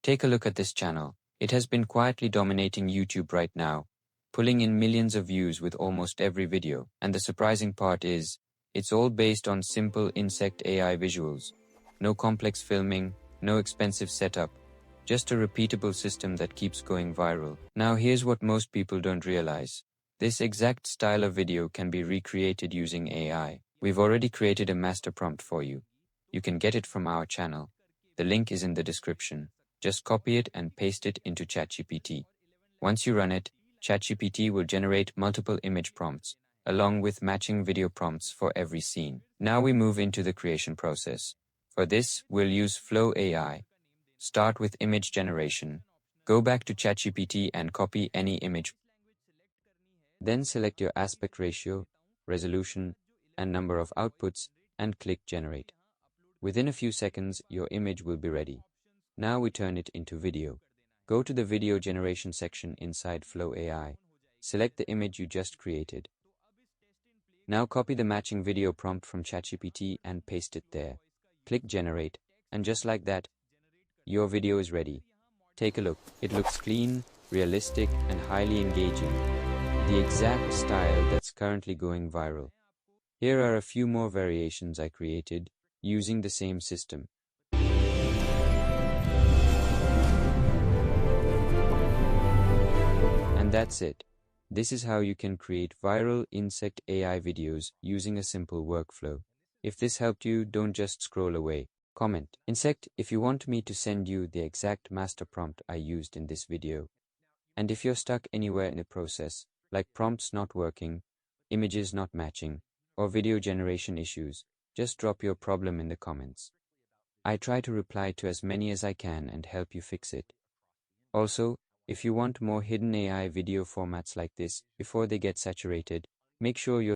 Take a look at this channel. It has been quietly dominating YouTube right now, pulling in millions of views with almost every video. And the surprising part is, it's all based on simple insect AI visuals. No complex filming, no expensive setup, just a repeatable system that keeps going viral. Now here's what most people don't realize. This exact style of video can be recreated using AI. We've already created a master prompt for you. You can get it from our channel. The link is in the description. Just copy it and paste it into ChatGPT. Once you run it, ChatGPT will generate multiple image prompts, along with matching video prompts for every scene. Now we move into the creation process. For this, we'll use Flow AI. Start with image generation. Go back to ChatGPT and copy any image. Then select your aspect ratio, resolution, and number of outputs, and click Generate. Within a few seconds, your image will be ready. Now we turn it into video. Go to the video generation section inside Flow AI. Select the image you just created. Now copy the matching video prompt from ChatGPT and paste it there. Click Generate, and just like that, your video is ready. Take a look. It looks clean, realistic, and highly engaging. The exact style that's currently going viral. Here are a few more variations I created using the same system. And that's it. This is how you can create viral insect AI videos using a simple workflow. If this helped you, don't just scroll away. Comment, Insect, if you want me to send you the exact master prompt I used in this video. And if you're stuck anywhere in the process, like prompts not working, images not matching, or video generation issues, just drop your problem in the comments. I try to reply to as many as I can and help you fix it. Also, if you want more hidden AI video formats like this before they get saturated, make sure you're